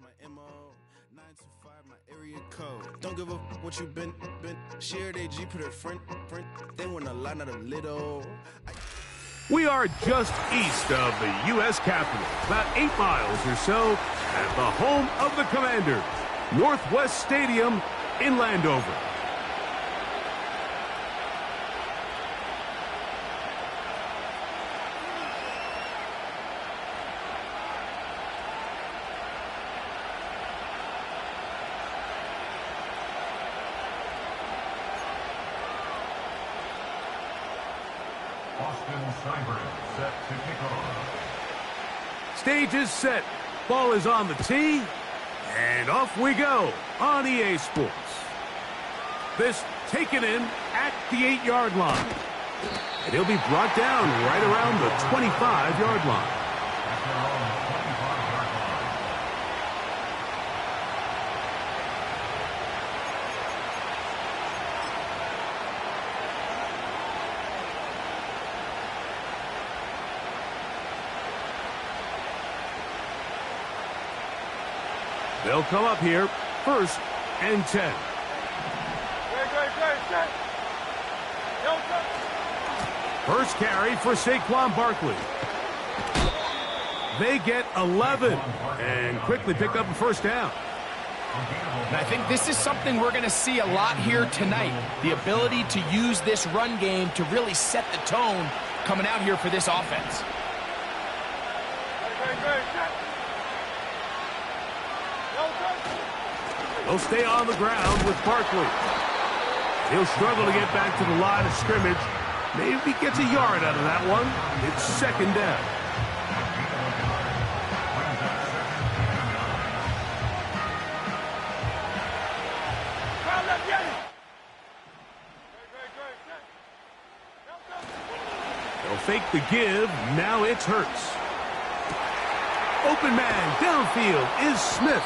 my MO. 925 my area code. Don't give a what you been. Shared AG, put it front. They want a lot, not a little. We are just east of the U.S. Capitol, about 8 miles or so, at the home of the Commanders, Northwest Stadium in Landover. Set to kick off. Stage is set. Ball is on the tee. And off we go on EA Sports. This taken in at the 8-yard line. And he'll be brought down right around the 25-yard line. They'll come up here, 1st and 10. First carry for Saquon Barkley. They get 11 and quickly pick up a first down. And I think this is something we're going to see a lot here tonight. The ability to use this run game to really set the tone coming out here for this offense. He'll stay on the ground with Barkley. He'll struggle to get back to the line of scrimmage. Maybe gets a yard out of that one. It's 2nd down. They'll fake the give. Now it's Hurts. Open man downfield is Smith.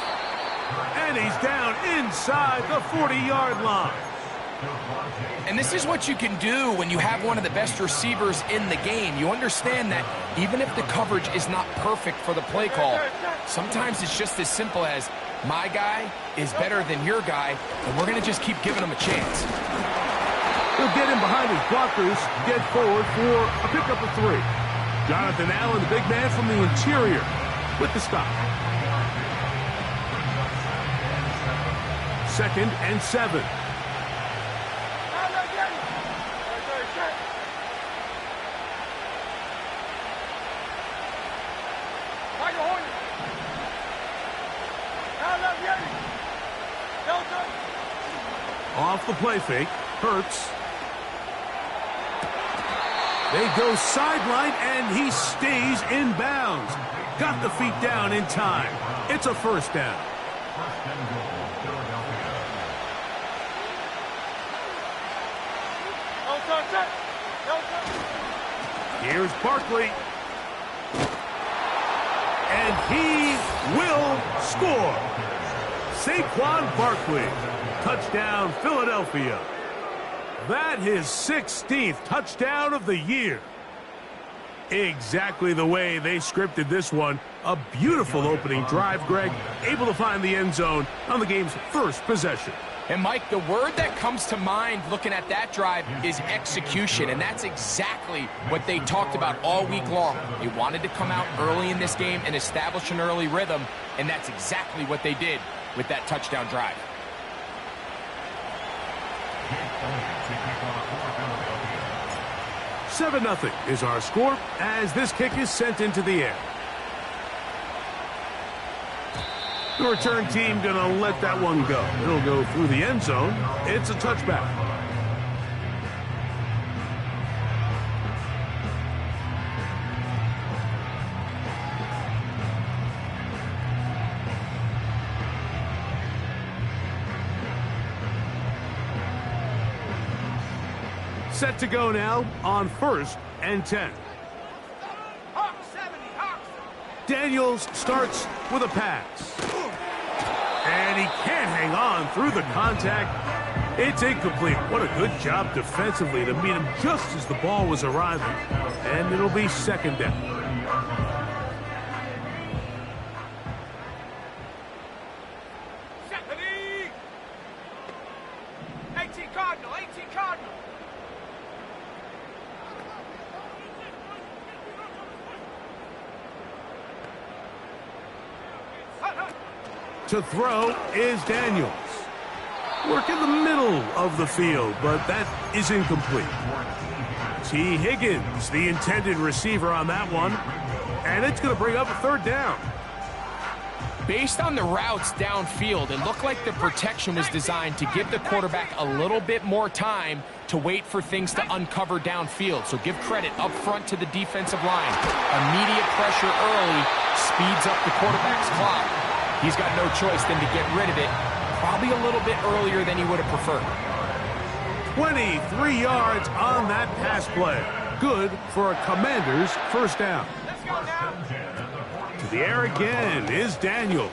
And he's down inside the 40-yard line. And this is what you can do when you have one of the best receivers in the game. You understand that even if the coverage is not perfect for the play call, sometimes it's just as simple as my guy is better than your guy, and we're going to just keep giving him a chance. He'll get him behind his blockers, get forward for a pickup of 3. Jonathan Allen, the big man from the interior, with the stop. 2nd and 7. Off the play fake, Hurts. They go sideline, and he stays in bounds. Got the feet down in time. It's a first down. First and goal, Philadelphia. Here's Barkley. And he will score. Saquon Barkley. Touchdown, Philadelphia. That his 16th touchdown of the year. Exactly the way they scripted this one. A beautiful opening drive, Greg. Able to find the end zone on the game's first possession. And, Mike, the word that comes to mind looking at that drive is execution, and that's exactly what they talked about all week long. They wanted to come out early in this game and establish an early rhythm, and that's exactly what they did with that touchdown drive. 7-0 is our score as this kick is sent into the air. The return team gonna let that one go. It'll go through the end zone. It's a touchback. Set to go now on 1st and 10. Daniels starts with a pass. And he can't hang on through the contact. It's incomplete. What a good job defensively to meet him just as the ball was arriving. And it'll be 2nd down. To throw is Daniels. Work in the middle of the field, but that is incomplete. T. Higgins, the intended receiver on that one. And it's going to bring up a third down. Based on the routes downfield, it looked like the protection was designed to give the quarterback a little bit more time to wait for things to uncover downfield. So give credit up front to the defensive line. Immediate pressure early speeds up the quarterback's clock. He's got no choice than to get rid of it, probably a little bit earlier than he would have preferred. 23 yards on that pass play. Good for a Commanders first down. To the air again is Daniels.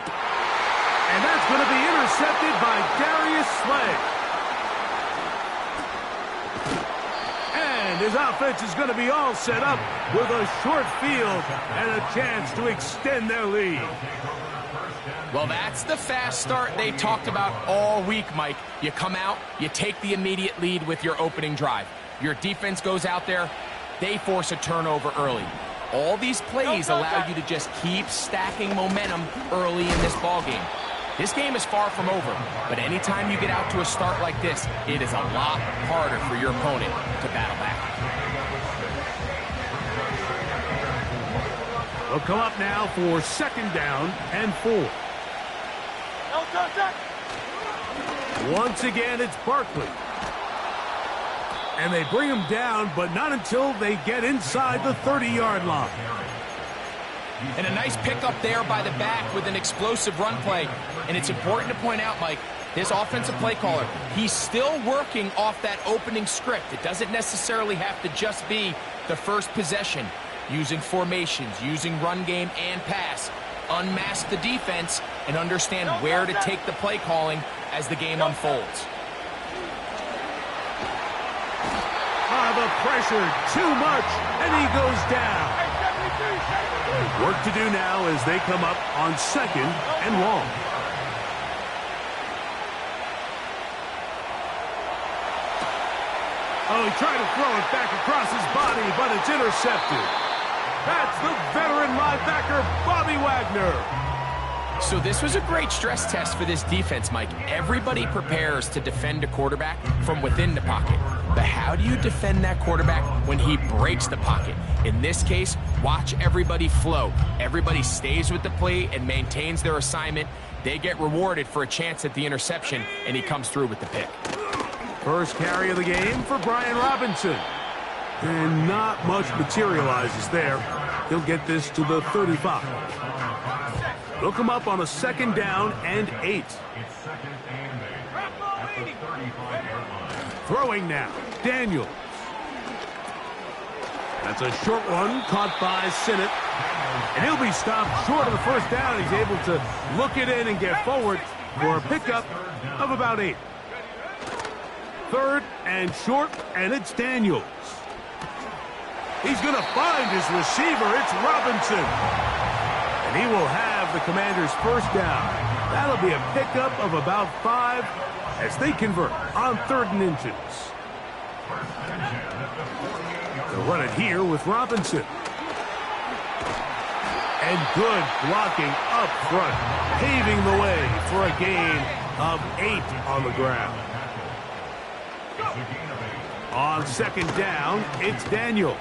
And that's going to be intercepted by Darius Slay. And his offense is going to be all set up with a short field and a chance to extend their lead. Well, that's the fast start they talked about all week, Mike. You come out, you take the immediate lead with your opening drive. Your defense goes out there, they force a turnover early. All these plays allow you to just keep stacking momentum early in this ballgame. This game is far from over, but anytime you get out to a start like this, it is a lot harder for your opponent to battle back. They'll come up now for second down and 4. Once again, it's Barkley. And they bring him down, but not until they get inside the 30-yard line. And a nice pickup there by the back with an explosive run play. And it's important to point out, Mike, this offensive play caller, he's still working off that opening script. It doesn't necessarily have to just be the first possession. Using formations, using run game and pass. Unmask the defense and understand where to take the play calling as the game unfolds. The pressure, too much, and he goes down. Work to do now as they come up on second and long. Oh, he tried to throw it back across his body, but it's intercepted. That's the veteran linebacker, Bobby Wagner. So this was a great stress test for this defense, Mike. Everybody prepares to defend a quarterback from within the pocket. But how do you defend that quarterback when he breaks the pocket? In this case, watch everybody flow. Everybody stays with the play and maintains their assignment. They get rewarded for a chance at the interception, and he comes through with the pick. First carry of the game for Brian Robinson. And not much materializes there. He'll get this to the 35. They'll come up on a second down and 8. Throwing now, Daniels. That's a short one caught by Sinnott. And he'll be stopped short of the first down. He's able to look it in and get forward for a pickup of about 8. Third and short, and it's Daniels. He's going to find his receiver. It's Robinson. And he will have the Commanders' first down. That'll be a pickup of about 5 as they convert on 3rd and inches. They'll run it here with Robinson. And good blocking up front, paving the way for a gain of 8 on the ground. On second down, it's Daniels.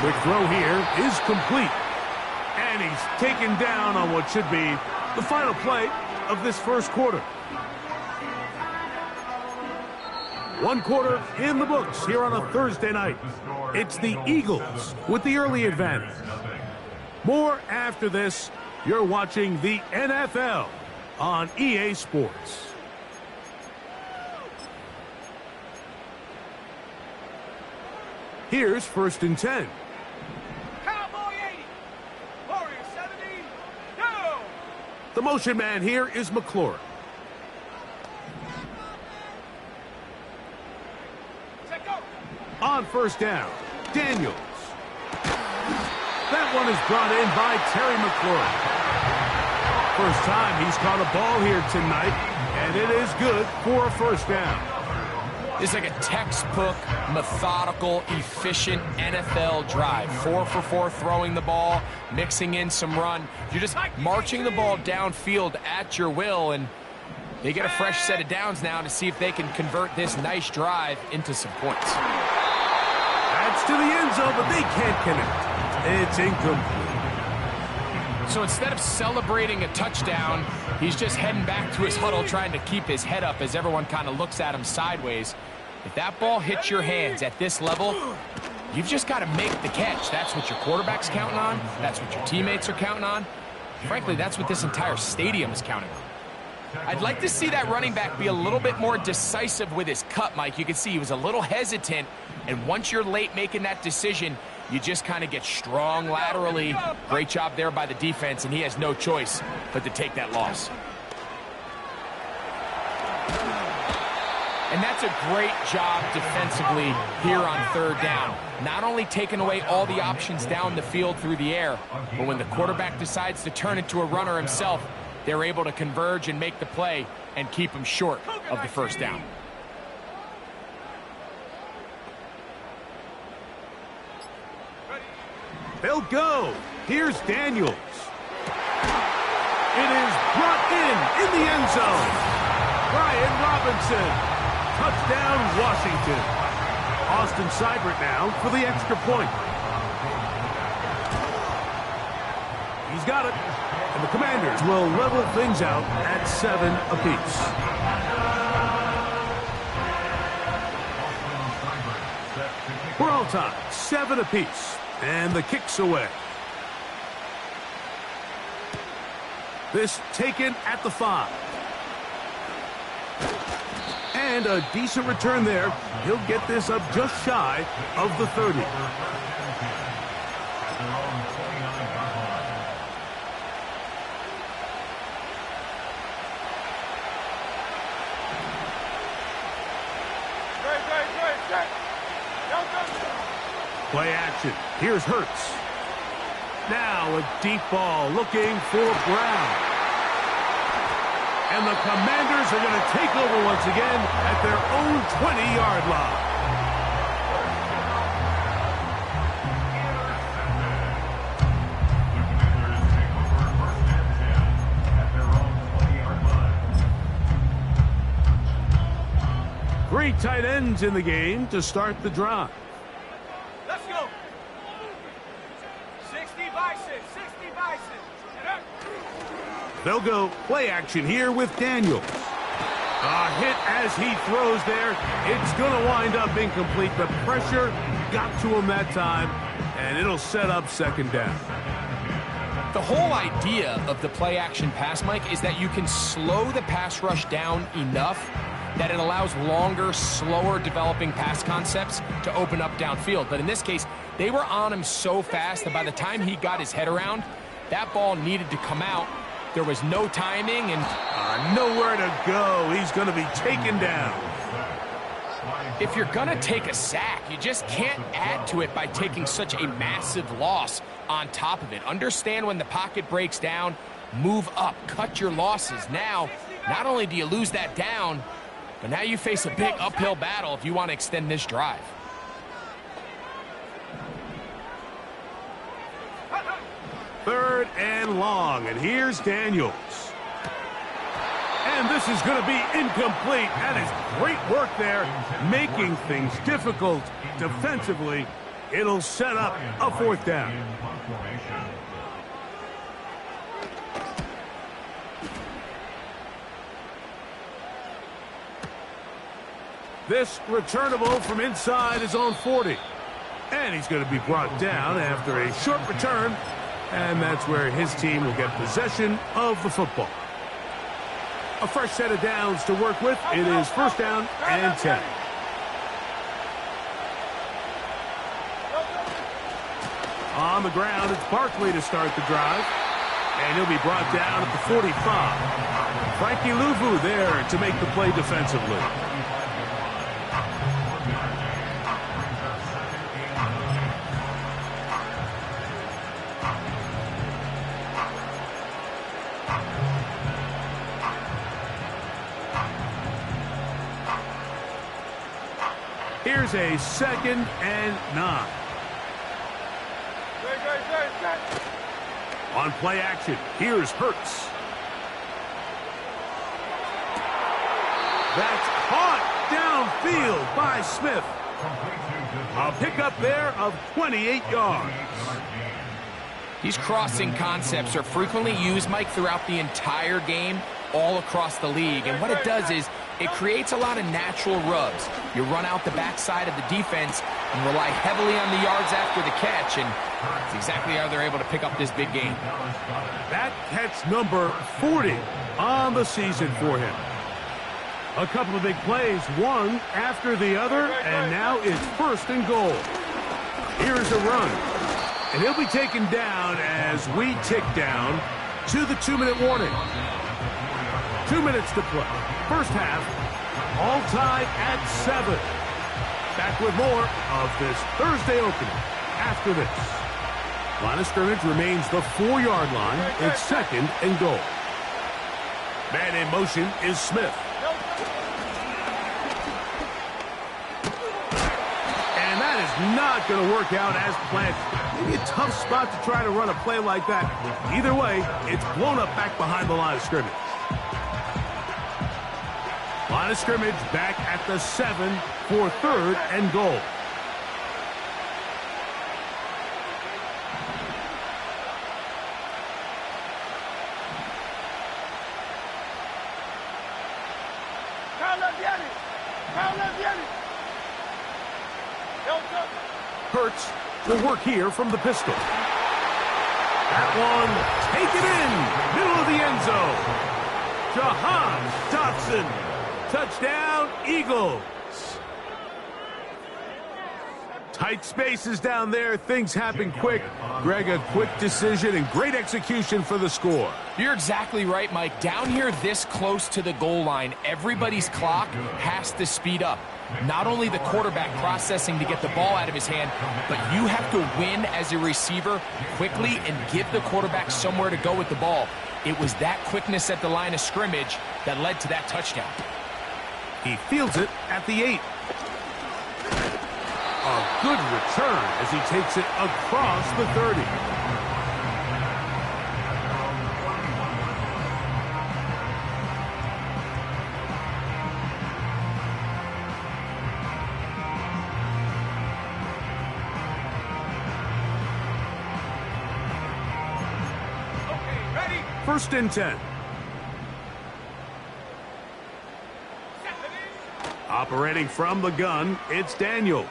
Quick throw here is complete. And he's taken down on what should be the final play of this first quarter. 1 quarter in the books here on a Thursday night. It's the Eagles with the early advantage. More after this. You're watching the NFL on EA Sports. Here's 1st and 10. Cowboy 80, Warrior 70, go! The motion man here is McLaurin. On first down, Daniels. That one is brought in by Terry McLaurin. First time he's caught a ball here tonight, and it is good for a first down. This is like a textbook, methodical, efficient NFL drive. 4 for 4 throwing the ball, mixing in some run. You're just marching the ball downfield at your will, and they get a fresh set of downs now to see if they can convert this nice drive into some points. That's to the end zone, but they can't connect. It's incomplete. So instead of celebrating a touchdown, he's just heading back to his huddle trying to keep his head up as everyone kind of looks at him sideways. If that ball hits your hands at this level, you've just got to make the catch. That's what your quarterback's counting on. That's what your teammates are counting on. Frankly, that's what this entire stadium is counting on. I'd like to see that running back be a little bit more decisive with his cut, Mike. You can see he was a little hesitant, and once you're late making that decision, you just kind of get strong laterally. Great job there by the defense, and he has no choice but to take that loss. And that's a great job defensively here on 3rd down. Not only taking away all the options down the field through the air, but when the quarterback decides to turn into a runner himself, they're able to converge and make the play and keep him short of the 1st down. They'll go. Here's Daniels. It is brought in the end zone. Brian Robinson. Touchdown, Washington. Austin Seibert now for the extra point. He's got it. And the Commanders will level things out at 7 apiece. We're all tied, 7 apiece. And the kick's away. This taken at the 5. And a decent return there. He'll get this up just shy of the 30. Play action. Here's Hurts. Now a deep ball looking for Brown. And the Commanders are going to take over once again at their own 20-yard line. Three tight ends in the game to start the drive. Let's go. 60 Bison, 60 Bison. They'll go play action here with Daniels. A hit as he throws there. It's going to wind up incomplete. The pressure got to him that time, and it'll set up 2nd down. The whole idea of the play action pass, Mike, is that you can slow the pass rush down enough that it allows longer, slower developing pass concepts to open up downfield. But in this case, they were on him so fast that by the time he got his head around, that ball needed to come out. There was no timing and nowhere to go. He's going to be taken down. If you're going to take a sack, you just can't add to it by taking such a massive loss on top of it. Understand when the pocket breaks down, move up, cut your losses. Now, not only do you lose that down, but now you face a big uphill battle if you want to extend this drive. Third and long, and here's Daniels. And this is going to be incomplete. That is great work there, making things difficult defensively. It'll set up a 4th down. This returnable from inside is on 40. And he's going to be brought down after a short return. And that's where his team will get possession of the football. A fresh set of downs to work with. It is 1st down and 10. On the ground, it's Barkley to start the drive. And he'll be brought down at the 45. Frankie Luvu there to make the play defensively. Here's a 2nd and 9. On play action, here's Hurts. That's caught downfield by Smith. A pickup there of 28 yards. These crossing concepts are frequently used, Mike, throughout the entire game, all across the league. And what it does is it creates a lot of natural rubs. You run out the backside of the defense and rely heavily on the yards after the catch, and that's exactly how they're able to pick up this big game. That catch number 40 on the season for him. A couple of big plays, one after the other, and now it's 1st and goal. Here's a run, and he'll be taken down as we tick down to the 2-minute warning. 2 minutes to play. First half, all tied at 7. Back with more of this Thursday opener after this. Line of scrimmage remains the 4-yard line. It's 2nd and goal. Man in motion is Smith. And that is not going to work out as planned. Maybe a tough spot to try to run a play like that. Either way, it's blown up back behind the line of scrimmage. Line of scrimmage back at the 7 for 3rd and goal. Hurts will work here from the pistol. That one, take it in, middle of the end zone. Jahan Dotson. Touchdown, Eagles. Tight spaces down there. Things happen quick. Greg, a quick decision and great execution for the score. You're exactly right, Mike. Down here this close to the goal line, everybody's clock has to speed up. Not only the quarterback processing to get the ball out of his hand, but you have to win as a receiver quickly and give the quarterback somewhere to go with the ball. It was that quickness at the line of scrimmage that led to that touchdown. He fields it at the 8. A good return as he takes it across the 30. Okay, ready? 1st and 10. Operating from the gun, it's Daniels.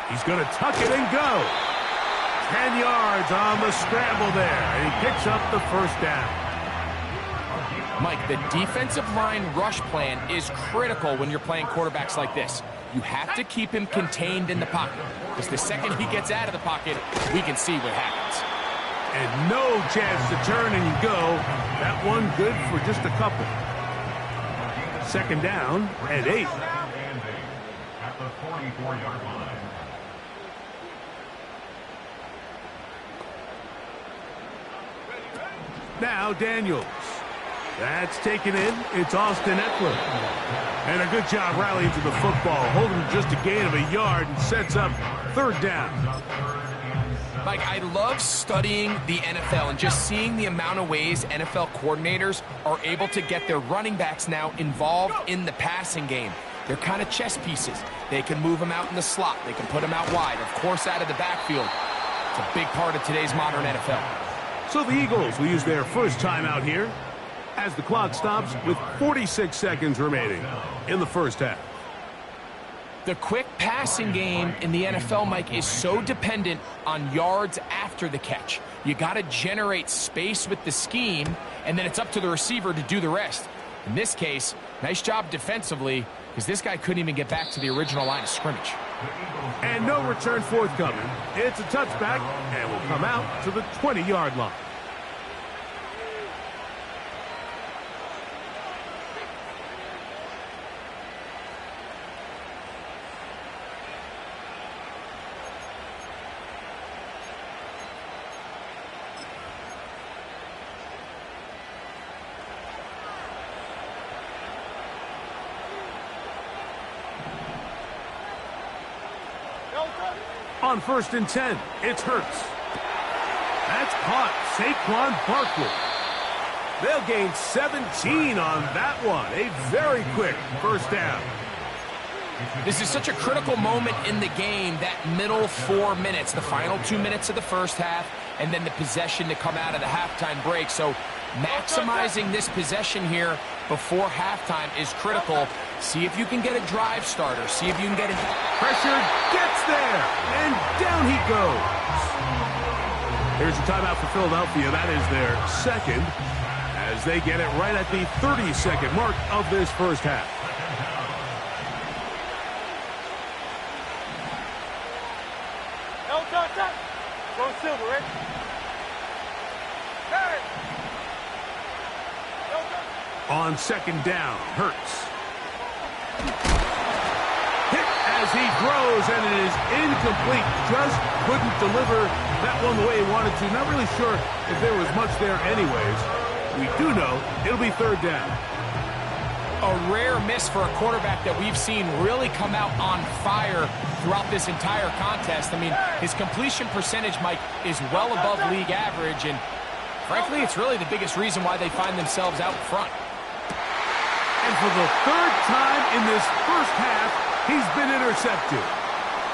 He's going to tuck it and go. 10 yards on the scramble there, and he picks up the 1st down. Mike, the defensive line rush plan is critical when you're playing quarterbacks like this. You have to keep him contained in the pocket, because the second he gets out of the pocket, we can see what happens. And no chance to turn and go. That one good for just a couple. 2nd down and 8. At the 44-yard line. Now Daniels. That's taken in. It's Austin Eckler. And a good job rallying to the football. Holding just a gain of a yard and sets up 3rd down. Mike, I love studying the NFL and just seeing the amount of ways NFL coordinators are able to get their running backs now involved in the passing game. They're kind of chess pieces. They can move them out in the slot. They can put them out wide, of course, out of the backfield. It's a big part of today's modern NFL. So the Eagles will use their first timeout here as the clock stops with 46 seconds remaining in the 1st half. The quick passing game in the NFL, Mike, is so dependent on yards after the catch. You got to generate space with the scheme, and then it's up to the receiver to do the rest. In this case, nice job defensively, because this guy couldn't even get back to the original line of scrimmage. And no return forthcoming. It's a touchback, and will come out to the 20-yard line. On 1st and 10, it's Hurts. That's caught. Saquon Barkley. They'll gain 17 on that one. A very quick first down. This is such a critical moment in the game, that middle 4 minutes, the final 2 minutes of the first half, and then the possession to come out of the halftime break. So maximizing this possession here before halftime is critical. See if you can get a drive starter. See if you can get it. Pressure gets there, and down he goes. Here's a timeout for Philadelphia. That is their second, as they get it right at the 30-second mark of this first half. Go Silver, right? On 2nd down, Hurts. Hit as he throws, and it is incomplete. Just couldn't deliver that one the way he wanted to. Not really sure if there was much there anyways. We do know it'll be 3rd down. A rare miss for a quarterback that we've seen really come out on fire throughout this entire contest. I mean, his completion percentage, Mike, is well above league average, and frankly, it's really the biggest reason why they find themselves out front. And for the 3rd time in this first half, he's been intercepted.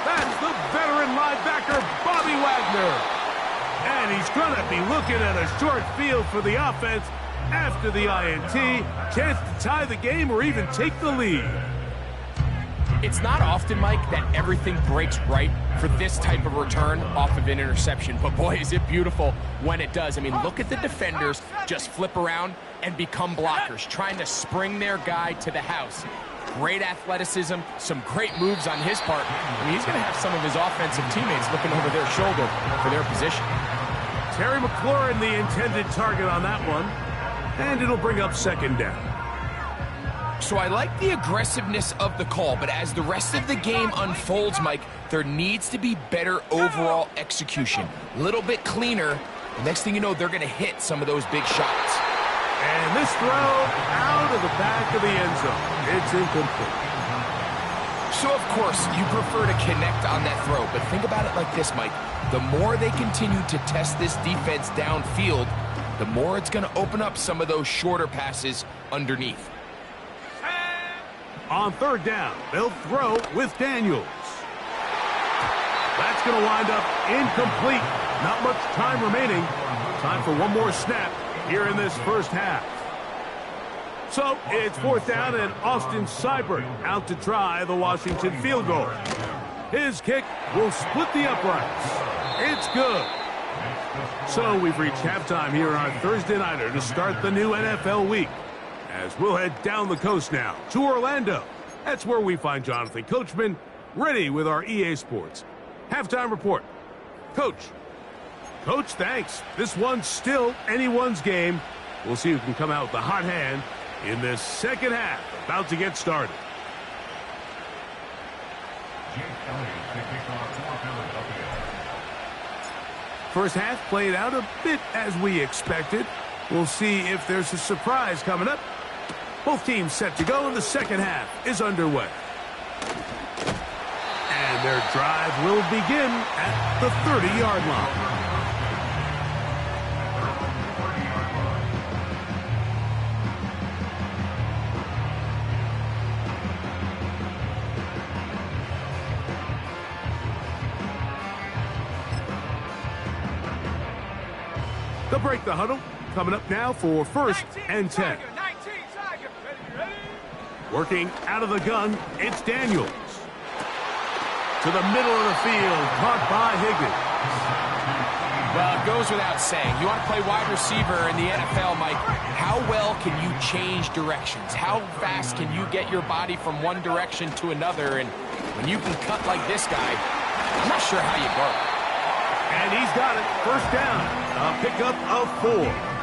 That's the veteran linebacker, Bobby Wagner. And he's going to be looking at a short field for the offense after the INT. Chance to tie the game or even take the lead. It's not often, Mike, that everything breaks right for this type of return off of an interception. But boy, is it beautiful when it does. I mean, look at the defenders just flip around and become blockers, trying to spring their guy to the house. Great athleticism, some great moves on his part. I mean, he's going to have some of his offensive teammates looking over their shoulder for their position. Terry McLaurin, the intended target on that one. And it'll bring up 2nd down. So I like the aggressiveness of the call, but as the rest of the game unfolds, Mike, there needs to be better overall execution. A little bit cleaner. The next thing you know, they're going to hit some of those big shots. And this throw out of the back of the end zone. It's incomplete. So, of course, you prefer to connect on that throw, but think about it like this, Mike. The more they continue to test this defense downfield, the more it's going to open up some of those shorter passes underneath. On 3rd down, they'll throw with Daniels. That's going to wind up incomplete. Not much time remaining. Time for one more snap here in this first half. So it's 4th down, and Austin Seibert out to try the Washington field goal. His kick will split the uprights. It's good. So we've reached halftime here on our Thursday nighter to start the new NFL week. As we'll head down the coast now to Orlando. That's where we find Jonathan Coachman ready with our EA Sports halftime report. Coach, thanks. This one's still anyone's game. We'll see who can come out with the hot hand in this second half, about to get started. First half played out a bit as we expected. We'll see if there's a surprise coming up. Both teams set to go, and the second half is underway. And their drive will begin at the 30-yard line. They'll break the huddle. Coming up now for 1st and 10. Working out of the gun, it's Daniels. To the middle of the field, caught by Higgins. Well, it goes without saying. You want to play wide receiver in the NFL, Mike, how well can you change directions? How fast can you get your body from one direction to another? And when you can cut like this guy, I'm not sure how you guard it. And he's got it. 1st down. A pickup of 4.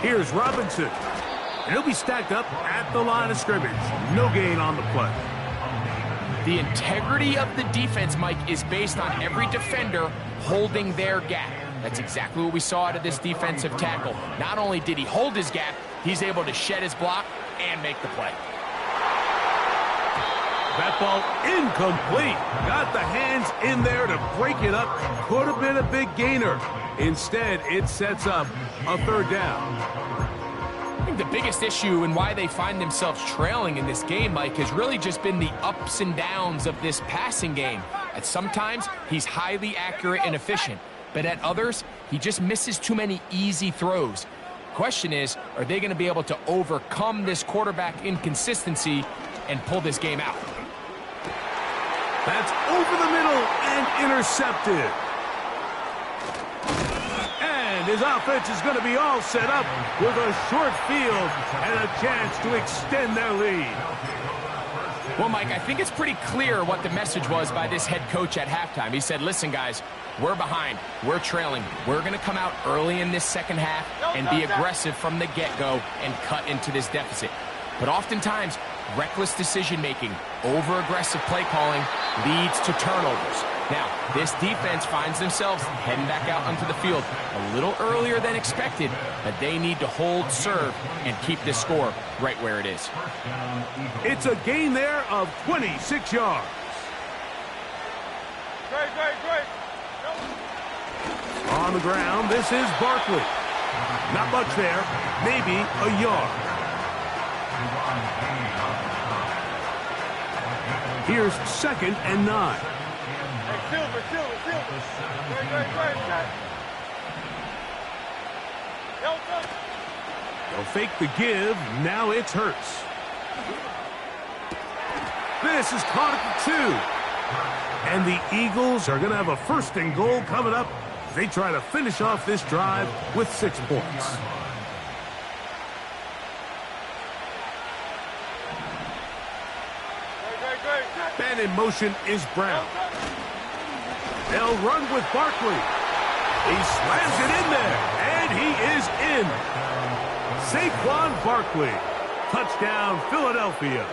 Here's Robinson. And he'll be stacked up at the line of scrimmage. No gain on the play. The integrity of the defense, Mike, is based on every defender holding their gap. That's exactly what we saw out of this defensive tackle. Not only did he hold his gap, he's able to shed his block and make the play. That ball incomplete. Got the hands in there to break it up. Could have been a big gainer. Instead, it sets up a third down. I think the biggest issue and why they find themselves trailing in this game, Mike, has really just been the ups and downs of this passing game. At sometimes, he's highly accurate and efficient, but at others, he just misses too many easy throws. Question is, are they going to be able to overcome this quarterback inconsistency and pull this game out? That's over the middle and intercepted. And his offense is going to be all set up with a short field and a chance to extend their lead. Well, Mike, I think it's pretty clear what the message was by this head coach at halftime. He said, listen, guys, we're behind. We're trailing. We're going to come out early in this second half and be aggressive from the get-go and cut into this deficit. But oftentimes, reckless decision-making, over-aggressive play calling leads to turnovers. Now, this defense finds themselves heading back out onto the field a little earlier than expected, but they need to hold serve and keep this score right where it is. It's a gain there of 26 yards. Great. On the ground, this is Barkley. Not much there, maybe a yard. Here's 2nd and 9. Hey, Silver. Great. They'll fake the give. Now it's Hurts. This is caught at the 2. And the Eagles are going to have a 1st and goal coming up as they try to finish off this drive with 6 points. And in motion is Brown. They'll run with Barkley. He slams it in there, and he is in. Saquon Barkley. Touchdown, Philadelphia.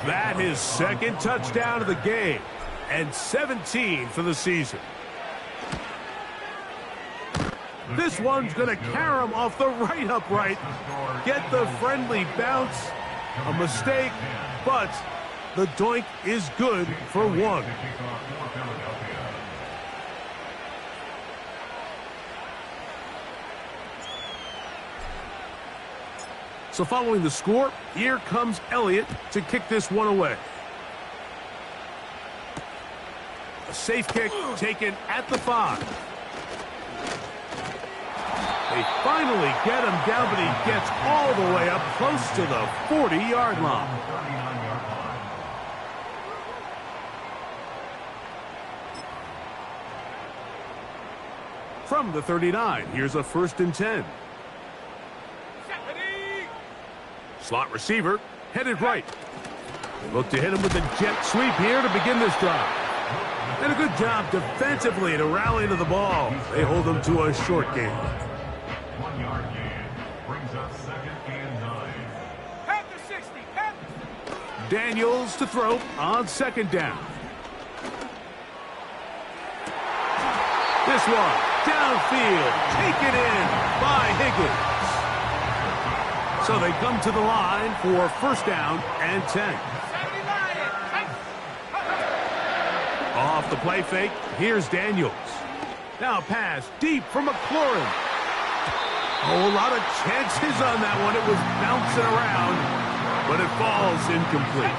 That his 2nd touchdown of the game, and 17 for the season. This one's going to carry him off the right upright. Get the friendly bounce. A mistake, but the doink is good for 1. So following the score, here comes Elliott to kick this one away. A safe kick taken at the 5. They finally get him down, but he gets all the way up close to the 40-yard line. From the 39, here's a 1st and 10. Slot receiver, headed right. They look to hit him with a jet sweep here to begin this drive. And a good job defensively to rally to the ball. They hold them to a short gain. 1-yard gain brings up 2nd and 9. Panthers 60. Daniels to throw on 2nd down. This one, downfield, taken in by Higgins. So they come to the line for 1st down and 10. Off the play fake, here's Daniels. Now pass deep for McLaurin. Oh, a lot of chances on that one. It was bouncing around, but it falls incomplete.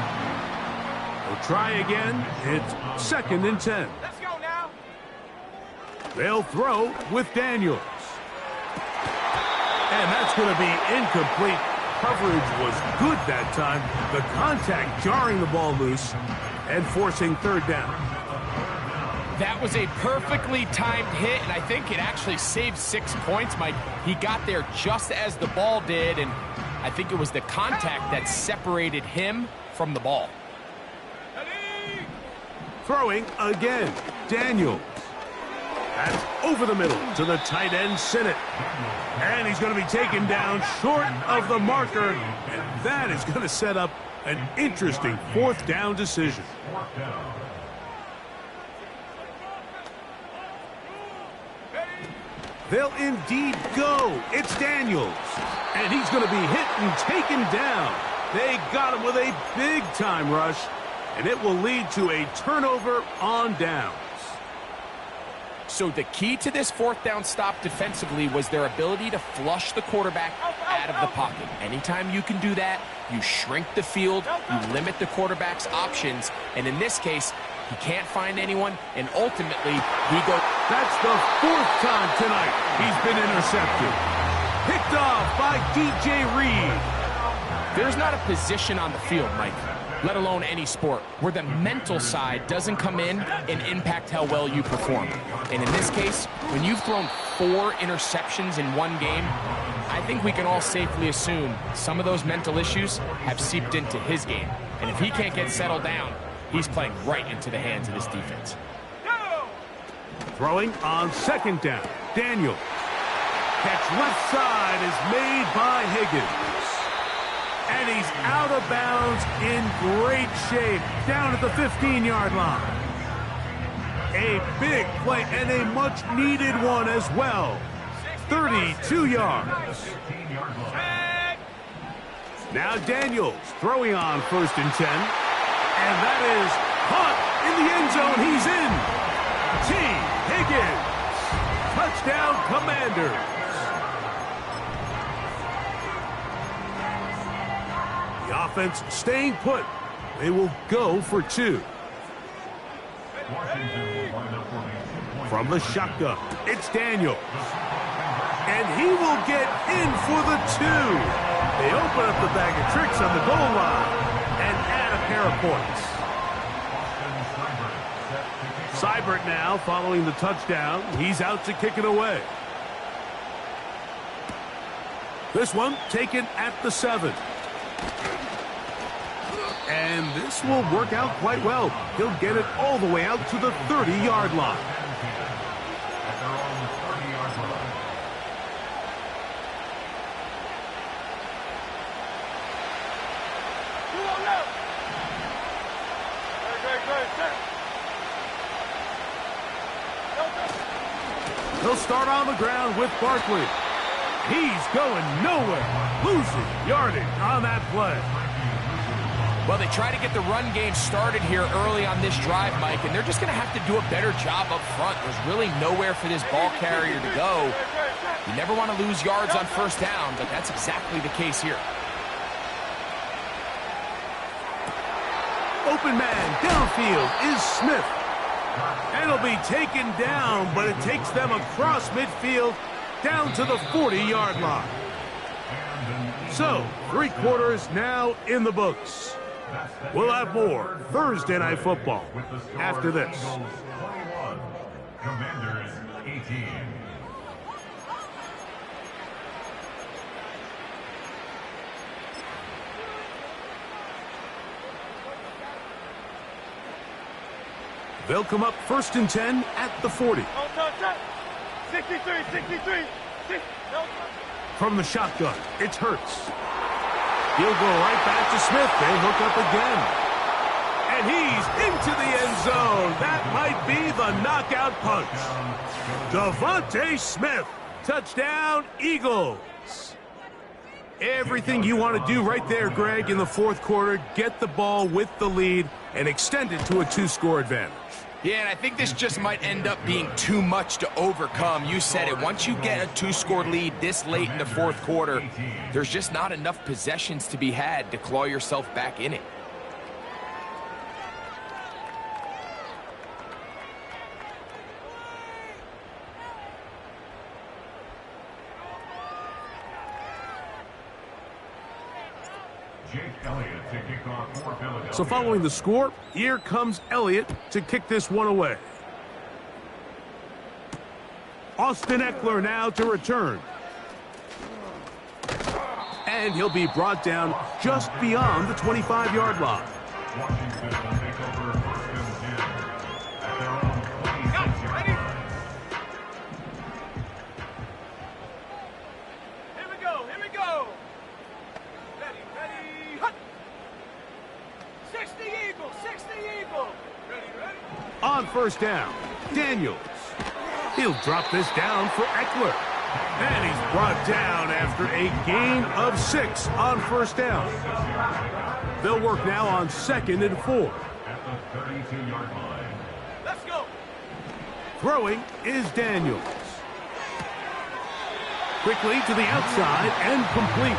They'll try again. It's 2nd and 10. Let's go now. They'll throw with Daniels. And that's going to be incomplete. Coverage was good that time. The contact jarring the ball loose and forcing 3rd down. That was a perfectly timed hit, and I think it actually saved 6 points, Mike. He got there just as the ball did, and I think it was the contact that separated him from the ball. Throwing again, Daniels. That's over the middle to the tight end, Sinnott. And he's going to be taken down short of the marker. And that is going to set up an interesting 4th down decision. They'll indeed go. It's Daniels. And he's going to be hit and taken down. They got him with a big-time rush, and it will lead to a turnover on downs. So the key to this fourth down stop defensively was their ability to flush the quarterback out of the pocket. Anytime you can do that, you shrink the field, you limit the quarterback's options, and in this case, he can't find anyone, and ultimately, he goes. That's the fourth time tonight he's been intercepted. Picked off by DJ Reed. There's not a position on the field, Mike, let alone any sport, where the mental side doesn't come in and impact how well you perform. And in this case, when you've thrown 4 interceptions in one game, I think we can all safely assume some of those mental issues have seeped into his game. And if he can't get settled down, he's playing right into the hands of this defense. Throwing on second down, Daniel. Catch left side is made by Higgins. And he's out of bounds in great shape down at the 15-yard line. A big play and a much-needed one as well. 32 yards. Now Daniels throwing on 1st and 10. And that is caught in the end zone. He's in. T. Higgins. Touchdown, Commanders. The offense staying put. They will go for 2. From the shotgun, it's Daniel. And he will get in for the 2. They open up the bag of tricks on the goal line and add a pair of points. Seibert now following the touchdown. He's out to kick it away. This one taken at the 7. And this will work out quite well. He'll get it all the way out to the 30-yard line. He'll start on the ground with Barkley. He's going nowhere. Losing yardage on that play. Well, they try to get the run game started here early on this drive, Mike, and they're just going to have to do a better job up front. There's really nowhere for this ball carrier to go. You never want to lose yards on 1st down, but that's exactly the case here. Open man downfield is Smith. And it'll be taken down, but it takes them across midfield down to the 40-yard line. So, 3 quarters now in the books. We'll have more Thursday Night Football after this. 21, Commanders 18. They'll come up 1st and 10 at the 40. 63. From the shotgun, it's Hurts. He'll go right back to Smith. They hook up again. And he's into the end zone. That might be the knockout punch. Devontae Smith. Touchdown, Eagles. Everything you want to do right there, Greg, in the 4th quarter. Get the ball with the lead and extend it to a 2-score advantage. Yeah, and I think this just might end up being too much to overcome. You said it. Once you get a 2-score lead this late in the 4th quarter, there's just not enough possessions to be had to claw yourself back in it. So following the score, here comes Elliott to kick this one away. Austin Eckler now to return. And he'll be brought down just beyond the 25-yard line. Washington will take over 1st and 10 at their own 26-yard line. Here we go. Ready, hut. 60 Eagle. Ready. On 1st down, Daniels. He'll drop this down for Eckler. And he's brought down after a gain of 6 on first down. They'll work now on 2nd and 4. At the 32-yard line. Let's go. Throwing is Daniels. Quickly to the outside and complete.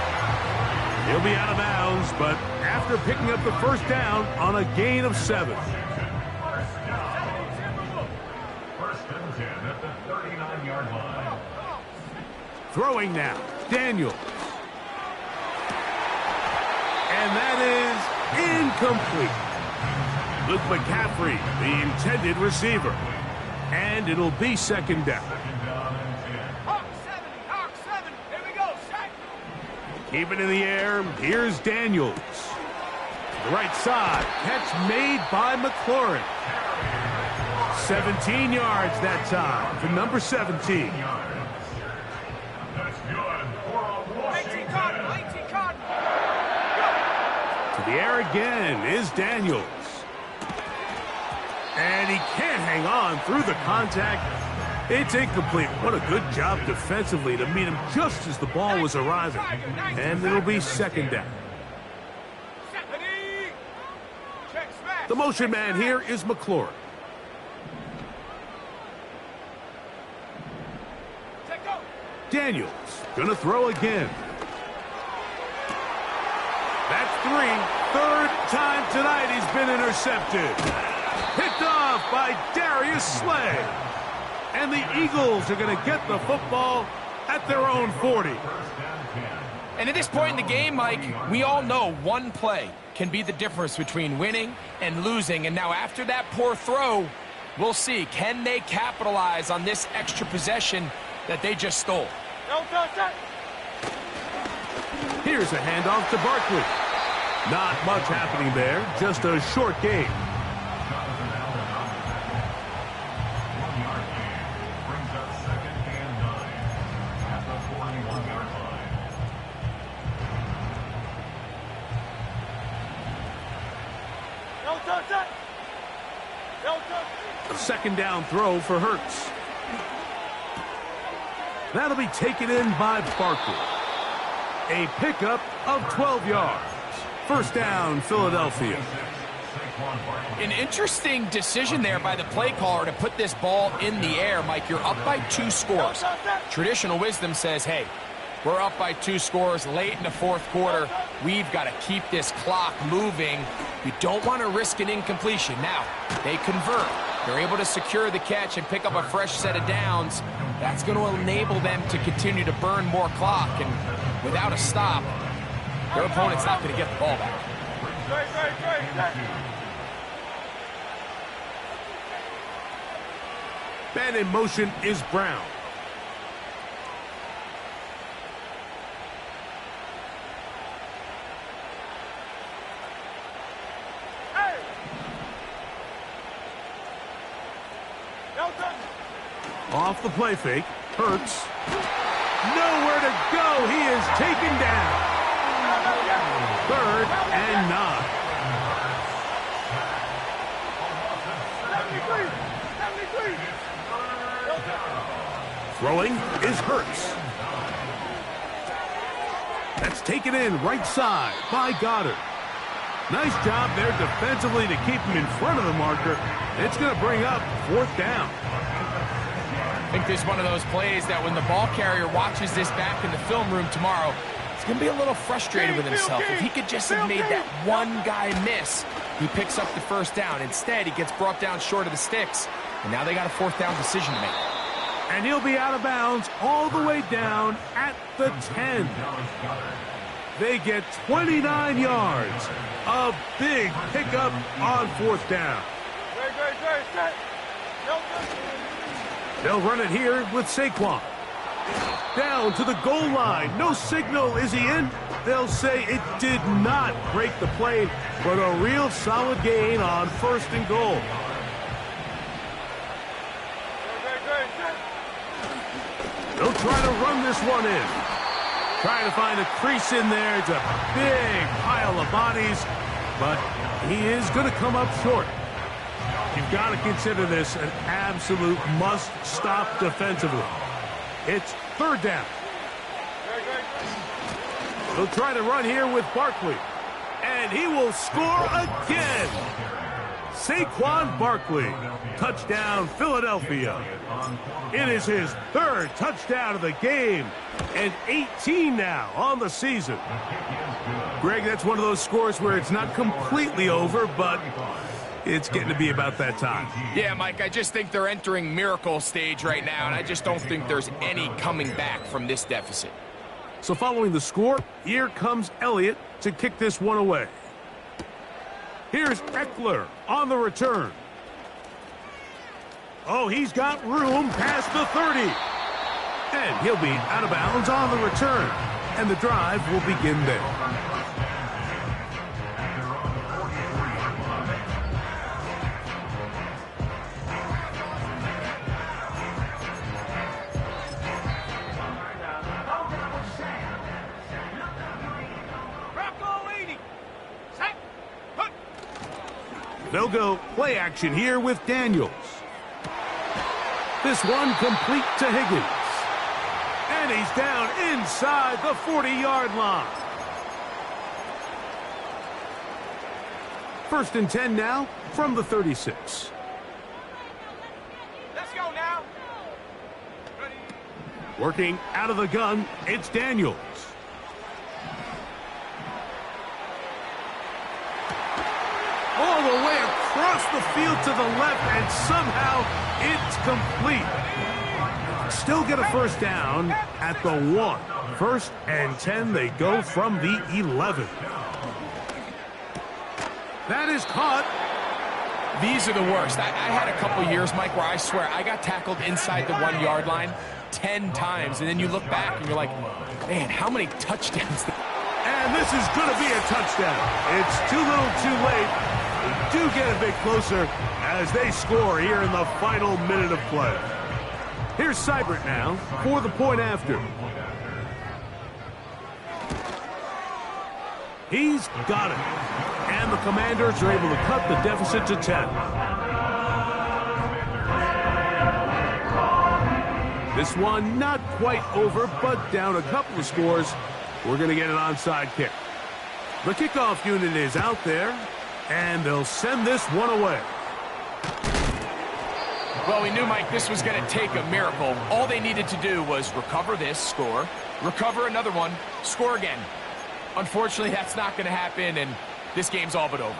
He'll be out of bounds, but after picking up the first down on a gain of 7. First and 10 at the 39-yard line. Throwing now, Daniels. And that is incomplete. Luke McCaffrey, the intended receiver. And it'll be 2nd down. Hawk 7, here we go, sack. Keep it in the air, here's Daniels. The right side, catch made by McLaurin. 17 yards that time for number 17. That's good for a 19 Washington. Cotton, 19 Cotton. To the air again is Daniels. And he can't hang on through the contact. It's incomplete. What a good job defensively to meet him just as the ball was arriving. And it'll be 2nd down. Check smash. The motion man here is McLaurin. Check go. Daniels gonna throw again. That's 3. 3rd time tonight he's been intercepted. Picked off by Darius Slay. And the Eagles are going to get the football at their own 40. And at this point in the game, Mike, we all know one play can be the difference between winning and losing. And now after that poor throw, we'll see. Can they capitalize on this extra possession that they just stole? No touch that. Here's a handoff to Barkley. Not much happening there, just a short game. A 2nd down throw for Hurts. That'll be taken in by Barkley. A pickup of 12 yards. 1st down, Philadelphia. An interesting decision there by the play caller to put this ball in the air. Mike, you're up by 2 scores. Traditional wisdom says, hey, we're up by 2 scores late in the 4th quarter. We've got to keep this clock moving. We don't want to risk an incompletion. Now, they convert. They're able to secure the catch and pick up a fresh set of downs. That's going to enable them to continue to burn more clock. And without a stop, their opponent's not going to get the ball back. Man in motion is Brown. Off the play fake, Hurts. Nowhere to go. He is taken down. 3rd and 9. 73. Throwing is Hurts. That's taken in right side by Goddard. Nice job there defensively to keep him in front of the marker. It's going to bring up 4th down. I think this is one of those plays that when the ball carrier watches this back in the film room tomorrow, he's going to be a little frustrated with himself. If he could just have made that one guy miss, he picks up the 1st down. Instead, he gets brought down short of the sticks, and now they got a 4th down decision to make. And he'll be out of bounds all the way down at the 10. They get 29 yards. A big pickup on 4th down. They'll run it here with Saquon. Down to the goal line. No signal. Is he in? They'll say it did not break the plane, but a real solid gain on 1st and goal. They'll try to run this one in. Trying to find a crease in there. It's a big pile of bodies, but he is going to come up short. You've got to consider this an absolute must-stop defensively. It's third down. He'll try to run here with Barkley. And he will score again. Saquon Barkley. Touchdown, Philadelphia. It is his third touchdown of the game. And 18 now on the season. Greg, that's one of those scores where it's not completely over, but it's getting to be about that time. Yeah, Mike, I just think they're entering miracle stage right now, and I just don't think there's any coming back from this deficit. So following the score, here comes Elliott to kick this one away. Here's Eckler on the return. Oh, he's got room past the 30. And he'll be out of bounds on the return. And the drive will begin there. They'll go play action here with Daniels. This one complete to Higgins. And he's down inside the 40-yard line. First and 10 now from the 36. Let's go now. Working out of the gun, it's Daniels. All the way across the field to the left, and somehow it's complete. Still get a first down at the 1. First and 10, they go from the 11. That is caught. These are the worst. I had a couple years, Mike, where I swear I got tackled inside the 1-yard line 10 times, and then you look back and you're like, man, how many touchdowns? And this is going to be a touchdown. It's too little too late. They do get a bit closer as they score here in the final minute of play. Here's Seibert now for the point after. He's got it. And the Commanders are able to cut the deficit to 10. This one not quite over, but down a couple of scores. We're going to get an onside kick. The kickoff unit is out there, and they'll send this one away. Well, we knew, Mike, this was going to take a miracle. All they needed to do was recover this, score, recover another one, score again. Unfortunately, that's not going to happen, and this game's all but over.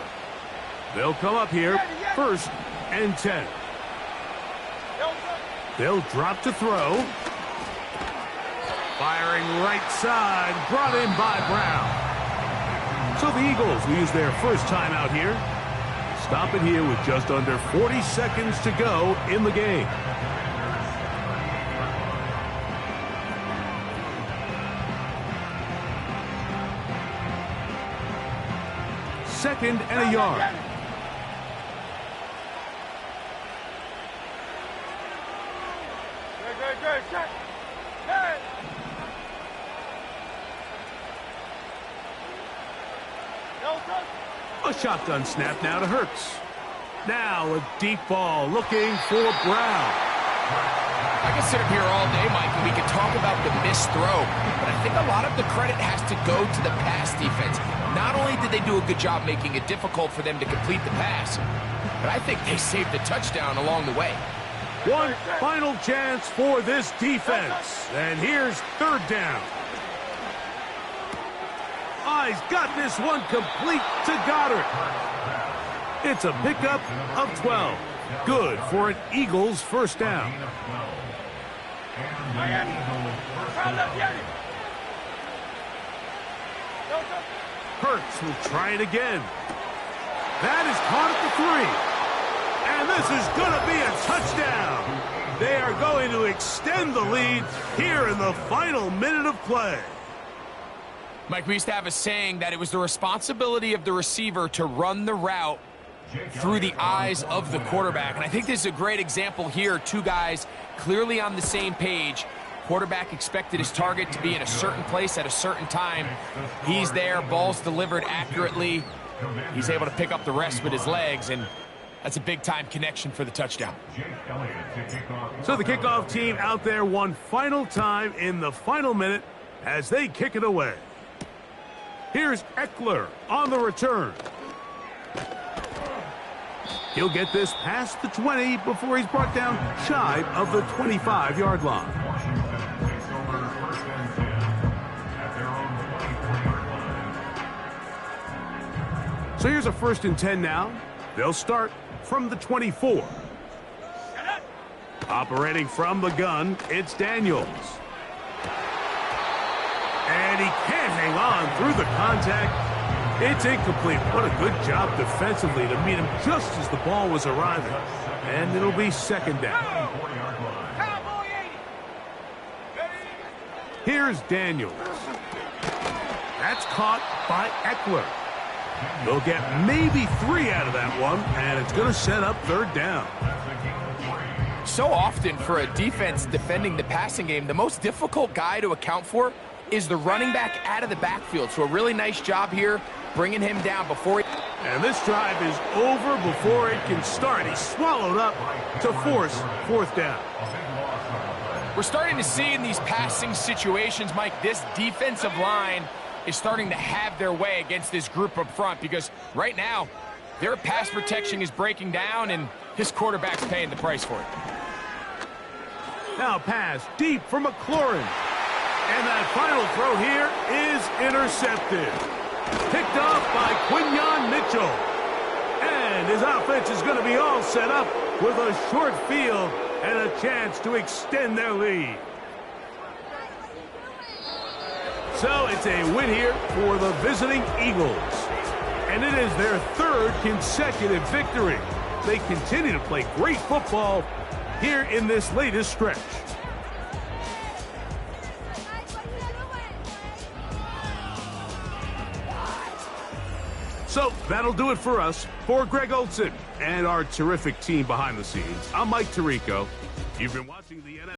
They'll come up here, first and 10. They'll drop to throw. Firing right side, brought in by Brown. So the Eagles will use their first timeout here. Stop it here with just under 40 seconds to go in the game. Second and a yard. A shotgun snap now to Hurts. Now a deep ball looking for Brown. I can sit up here all day, Mike, and we can talk about the missed throw, but I think a lot of the credit has to go to the pass defense. Not only did they do a good job making it difficult for them to complete the pass, but I think they saved the touchdown along the way. One final chance for this defense, and here's third down. He's got this one complete to Goddard. It's a pickup of 12. Good for an Eagles first down. Hurts will try it again. That is caught at the 3. And this is going to be a touchdown. They are going to extend the lead here in the final minute of play. Mike, we used to have a saying that it was the responsibility of the receiver to run the route through the eyes of the quarterback. And I think this is a great example here. Two guys clearly on the same page. Quarterback expected his target to be in a certain place at a certain time. He's there, ball's delivered accurately. He's able to pick up the rest with his legs, and That's a big-time connection for the touchdown. Jake Elliott to kick off. So the kickoff team out there one final time in the final minute as they kick it away. Here's Eckler on the return. He'll get this past the 20 before he's brought down shy of the 25-yard line. Washington takes over first and 10 at their own 24-yard line. So here's a 1st and 10 now. They'll start from the 24. Operating from the gun, it's Daniels. And he can't hang on through the contact. It's incomplete. What a good job defensively to meet him just as the ball was arriving. And it'll be 2nd down. 40-yard line. Cowboy 80. Here's Daniels. That's caught by Eckler. They'll get maybe 3 out of that one, and it's going to set up 3rd down. So often for a defense defending the passing game, the most difficult guy to account for is the running back out of the backfield. So a really nice job here bringing him down before he... And this drive is over before it can start. He's swallowed up to force 4th down. We're starting to see in these passing situations, Mike, this defensive line is starting to have their way against this group up front because right now their pass protection is breaking down and this quarterback's paying the price for it. Now pass deep for McLaurin. And that final throw here is intercepted. Picked off by Quinyon Mitchell. And his offense is going to be all set up with a short field and a chance to extend their lead. So it's a win here for the visiting Eagles. And it is their 3rd consecutive victory. They continue to play great football here in this latest stretch. So that'll do it for us. For Greg Olson and our terrific team behind the scenes, I'm Mike Tirico. You've been watching the NFL.